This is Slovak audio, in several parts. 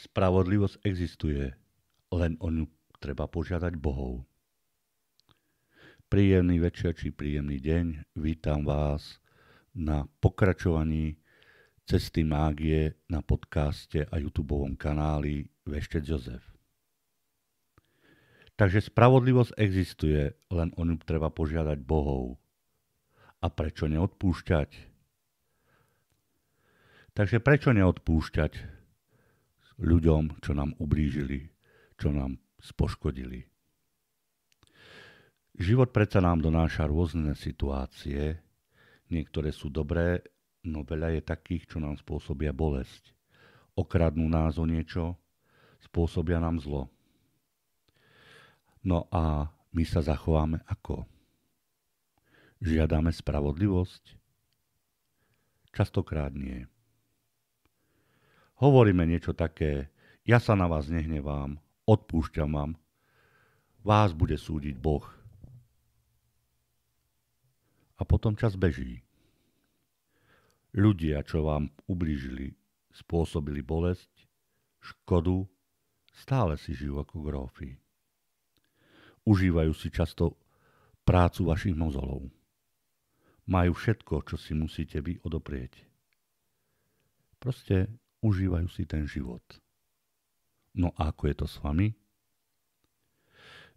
Spravodlivosť existuje, len o ňu treba požiadať Bohov. Príjemný večer či príjemný deň, vítam vás na pokračovaní Cesty mágie na podcaste a YouTubeovom kanáli Veštec Jozef. Takže spravodlivosť existuje, len o ňu treba požiadať Bohov. A prečo neodpúšťať? Takže prečo neodpúšťať ľuďom, čo nám ublížili, čo nám spoškodili? Život predsa nám donáša rôzne situácie, niektoré sú dobré, no veľa je takých, čo nám spôsobia bolesť. Okradnú nás o niečo, spôsobia nám zlo. No a my sa zachováme ako? Žiadame spravodlivosť? Častokrát nie. Hovoríme niečo také, ja sa na vás nehnevám, odpúšťam vám, vás bude súdiť Boh. A potom čas beží. Ľudia, čo vám ublížili, spôsobili bolesť, škodu, stále si žijú ako grófy. Užívajú si často prácu vašich mozolov. Majú všetko, čo si musíte vy odoprieť. Proste užívajú si ten život. No a ako je to s vami?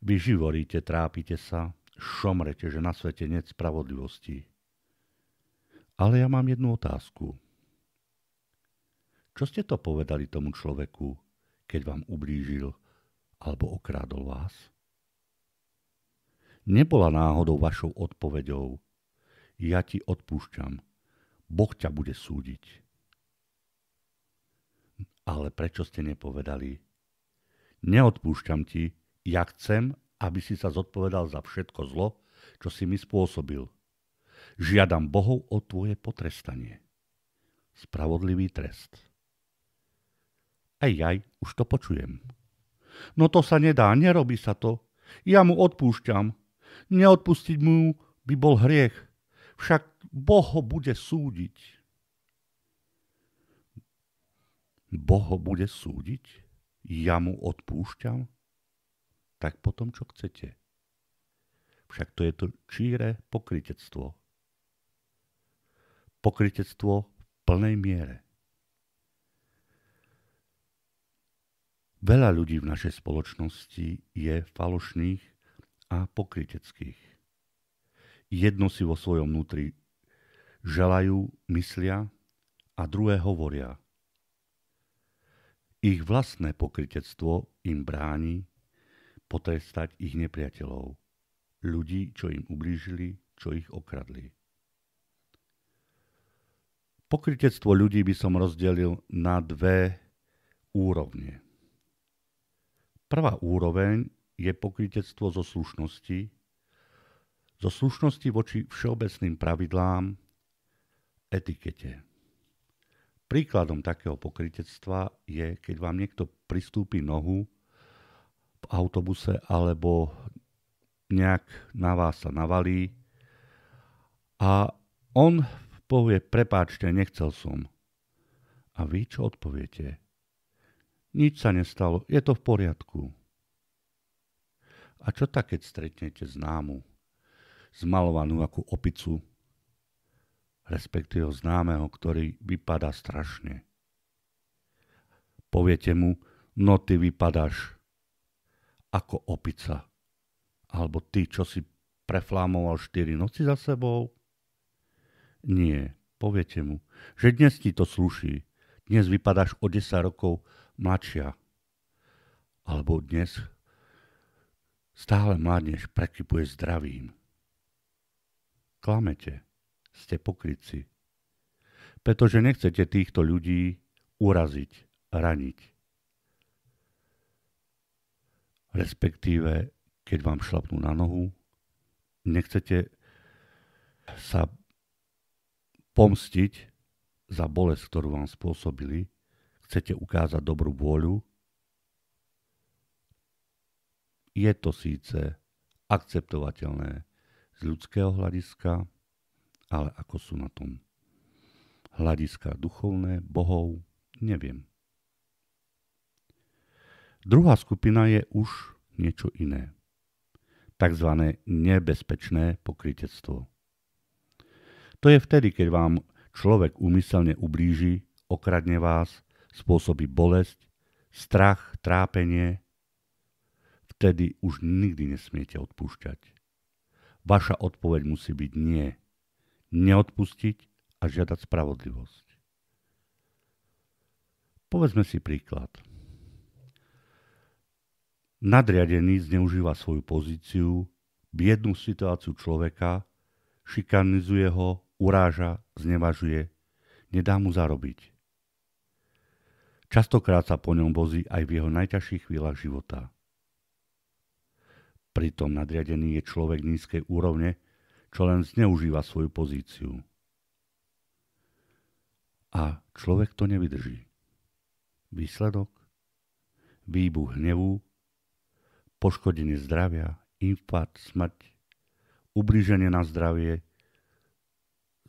Vy živoríte, trápite sa, šomrete, že na svete nie je spravodlivosti. Ale ja mám jednu otázku. Čo ste to povedali tomu človeku, keď vám ublížil alebo okrádol vás? Nebola náhodou vašou odpoveďou, ja ti odpúšťam, Boh ťa bude súdiť. Ale prečo ste nepovedali, neodpúšťam ti, ja chcem, aby si sa zodpovedal za všetko zlo, čo si mi spôsobil. Žiadam Bohov o tvoje potrestanie. Spravodlivý trest. Aj, už to počujem. No to sa nedá, nerobí sa to. Ja mu odpúšťam. Neodpustiť mu by bol hriech. Však Boh ho bude súdiť. Boh ho bude súdiť? Ja mu odpúšťam? Tak potom čo chcete? Však to je to číre pokrytectvo. Pokrytectvo v plnej miere. Veľa ľudí v našej spoločnosti je falošných a pokryteckých. Jedno si vo svojom vnútri želajú, myslia a druhé hovoria. Ich vlastné pokrytectvo im bráni potrestať ich nepriateľov, ľudí, čo im ublížili, čo ich okradli. Pokrytectvo ľudí by som rozdelil na dve úrovne. Prvá úroveň je pokrytectvo zo slušnosti voči všeobecným pravidlám, etikete. Príkladom takého pokrytectva je, keď vám niekto pristúpi nohu v autobuse alebo nejak na vás sa navalí a on povie, prepáčte, nechcel som. A vy čo odpoviete? Nič sa nestalo, je to v poriadku. A čo tak, keď stretnete známu, zmalovanú ako opicu, respektíve známeho, ktorý vypadá strašne. Poviete mu, no ty vypadáš ako opica. Alebo ty, čo si preflámoval 4 noci za sebou? Nie, poviete mu, že dnes ti to sluší. Dnes vypadáš o 10 rokov mladšia. Alebo dnes stále mladneš, prekypuješ zdravím. Klamete. Ste pokrytci. Pretože nechcete týchto ľudí uraziť, raniť. Respektíve, keď vám šlapnú na nohu, nechcete sa pomstiť za bolesť, ktorú vám spôsobili, chcete ukázať dobrú vôľu, je to síce akceptovateľné z ľudského hľadiska, ale ako sú na tom hľadiska duchovné, Bohov, neviem. Druhá skupina je už niečo iné. Takzvané nebezpečné pokrytectvo. To je vtedy, keď vám človek úmyselne ublíži, okradne vás, spôsobí bolesť, strach, trápenie. Vtedy už nikdy nesmiete odpúšťať. Vaša odpoveď musí byť nie. Neodpustiť a žiadať spravodlivosť. Povedzme si príklad. Nadriadený zneužíva svoju pozíciu, biednú situáciu človeka, šikanizuje ho, uráža, znevažuje, nedá mu zarobiť. Častokrát sa po ňom vozí aj v jeho najťažších chvíľach života. Pritom nadriadený je človek nízkej úrovne, čo len zneužíva svoju pozíciu. A človek to nevydrží. Výsledok? Výbuch hnevu, poškodenie zdravia, infarkt, smrť, ublíženie na zdravie,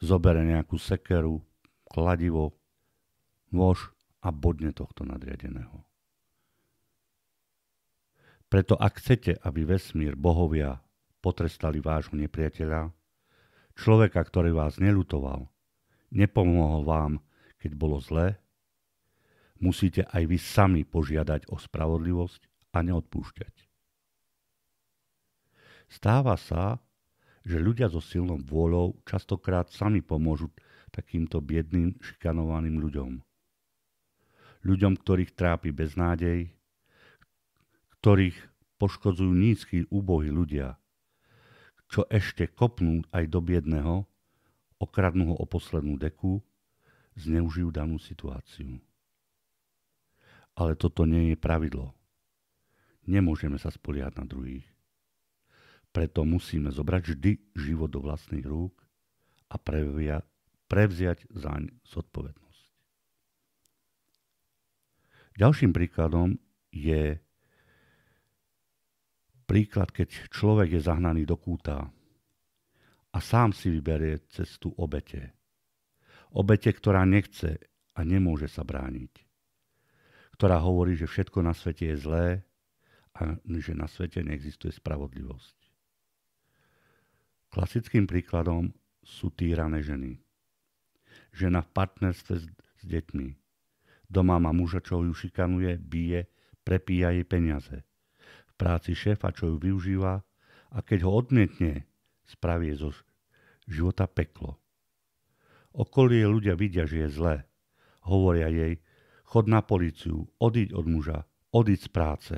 zobere nejakú sekeru, kladivo, nôž a bodne tohto nadriadeného. Preto ak chcete, aby vesmír, bohovia potrestali vášho nepriateľa, človeka, ktorý vás neľutoval, nepomohol vám, keď bolo zlé, musíte aj vy sami požiadať o spravodlivosť a neodpúšťať. Stáva sa, že ľudia so silnou vôľou častokrát sami pomôžu takýmto biedným, šikanovaným ľuďom. Ľuďom, ktorých trápi beznádej, ktorých poškodzujú nízky, úbohí ľudia, čo ešte kopnú aj do biedného, okradnú ho o poslednú deku, zneužijú danú situáciu. Ale toto nie je pravidlo. Nemôžeme sa spoliehať na druhých. Preto musíme zobrať vždy život do vlastných rúk a prevziať zaň zodpovednosť. Ďalším príkladom je príklad, keď človek je zahnaný do kúta a sám si vyberie cestu obete. Obete, ktorá nechce a nemôže sa brániť. Ktorá hovorí, že všetko na svete je zlé a že na svete neexistuje spravodlivosť. Klasickým príkladom sú týrané ženy. Žena v partnerstve s deťmi. Doma má muža, čo ju šikanuje, bije, prepíja jej peniaze. V práci šéfa, čo ju využíva a keď ho odmietne, spraví zo života peklo. Okolie ľudia vidia, že je zlé. Hovoria jej, chod na políciu, odíď od muža, odíď z práce.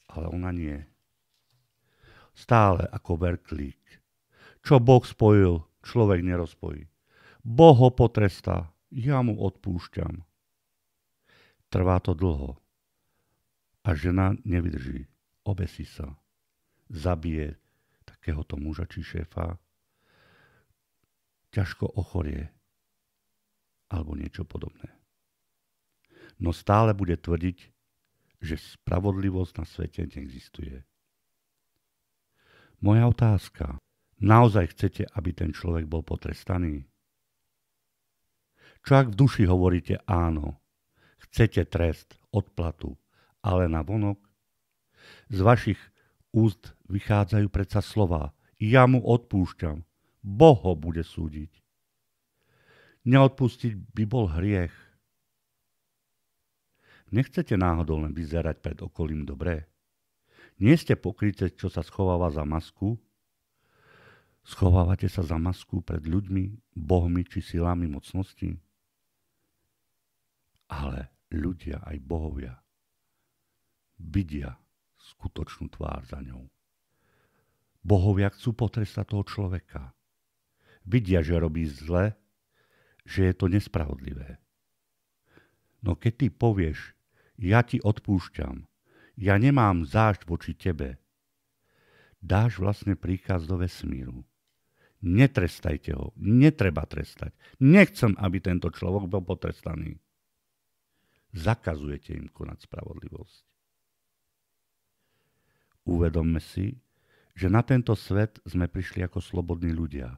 Ale ona nie. Stále ako verklík. Čo Boh spojil, človek nerozpojí. Boh ho potrestá, ja mu odpúšťam. Trvá to dlho. A žena nevydrží, obesí sa, zabije takéhoto muža či šéfa, ťažko ochorie alebo niečo podobné. No stále bude tvrdiť, že spravodlivosť na svete neexistuje. Moja otázka, naozaj chcete, aby ten človek bol potrestaný? Čo ak v duši hovoríte áno, chcete trest, odplatu, ale navonok? Z vašich úst vychádzajú predsa slová. Ja mu odpúšťam. Boh ho bude súdiť. Neodpustiť by bol hriech. Nechcete náhodou len vyzerať pred okolím dobre? Nie ste pokrytec, čo sa schováva za masku? Schovávate sa za masku pred ľuďmi, bohmi či silami mocnosti? Ale ľudia, aj bohovia, vidia skutočnú tvár za ňou. Bohovia chcú potrestať toho človeka. Vidia, že robí zle, že je to nespravodlivé. No keď ty povieš, ja ti odpúšťam, ja nemám zášť voči tebe, dáš vlastne príkaz do vesmíru. Netrestajte ho, netreba trestať. Nechcem, aby tento človek bol potrestaný. Zakazujete im konať spravodlivosť. Uvedomme si, že na tento svet sme prišli ako slobodní ľudia.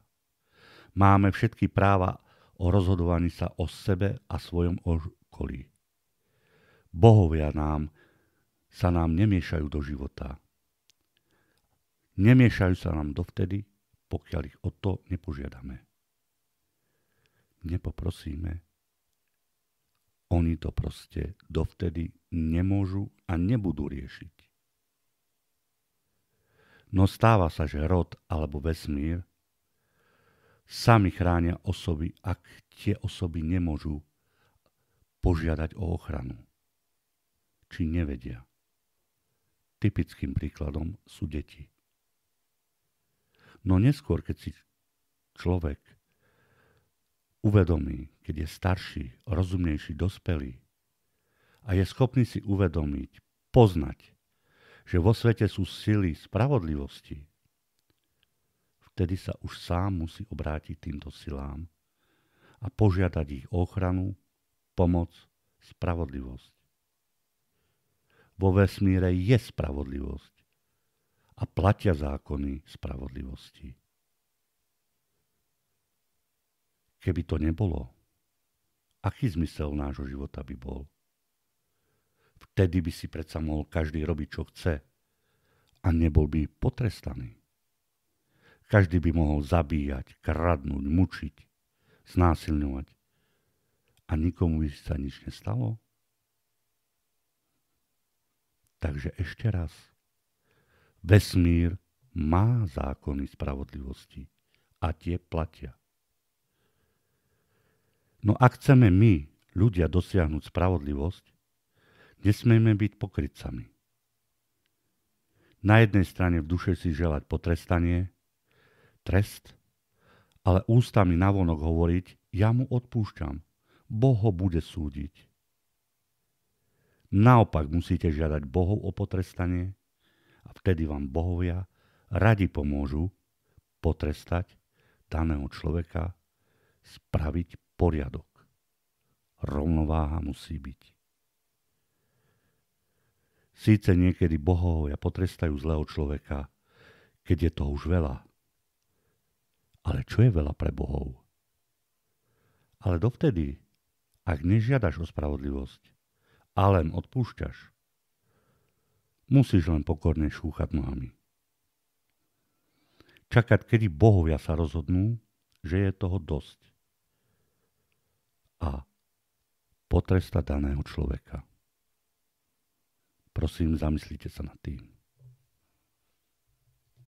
Máme všetky práva o rozhodovaní sa o sebe a svojom okolí. Bohovia nám sa nám nemiešajú do života. Nemiešajú sa nám dovtedy, pokiaľ ich o to nepožiadame. Nepoprosíme. Oni to proste dovtedy nemôžu a nebudú riešiť. No stáva sa, že rod alebo vesmír sami chránia osoby, ak tie osoby nemôžu požiadať o ochranu. Či nevedia. Typickým príkladom sú deti. No neskôr, keď si človek uvedomí, keď je starší, rozumnejší, dospelý a je schopný si uvedomiť, poznať, že vo svete sú sily spravodlivosti, vtedy sa už sám musí obrátiť týmto silám a požiadať ich o ochranu, pomoc, spravodlivosť. Vo vesmíre je spravodlivosť a platia zákony spravodlivosti. Keby to nebolo, aký zmysel nášho života by bol? Vtedy by si predsa mohol každý robiť, čo chce a nebol by potrestaný. Každý by mohol zabíjať, kradnúť, mučiť, znásilňovať a nikomu by sa nič nestalo? Takže ešte raz. Vesmír má zákony spravodlivosti a tie platia. No ak chceme my, ľudia, dosiahnuť spravodlivosť, nesmieme byť pokrytcami. Na jednej strane v duše si želať potrestanie, trest, ale ústami navonok hovoriť, ja mu odpúšťam, Boh ho bude súdiť. Naopak musíte žiadať Bohov o potrestanie a vtedy vám bohovia radi pomôžu potrestať daného človeka, spraviť poriadok. Rovnováha musí byť. Síce niekedy bohovia potrestajú zlého človeka, keď je to už veľa. Ale čo je veľa pre bohov? Ale dovtedy, ak nežiadaš o spravodlivosť a len odpúšťaš, musíš len pokorne šúchať nohami. Čakať, kedy bohovia sa rozhodnú, že je toho dosť. A potrestať daného človeka. Prosím, zamyslite sa nad tým.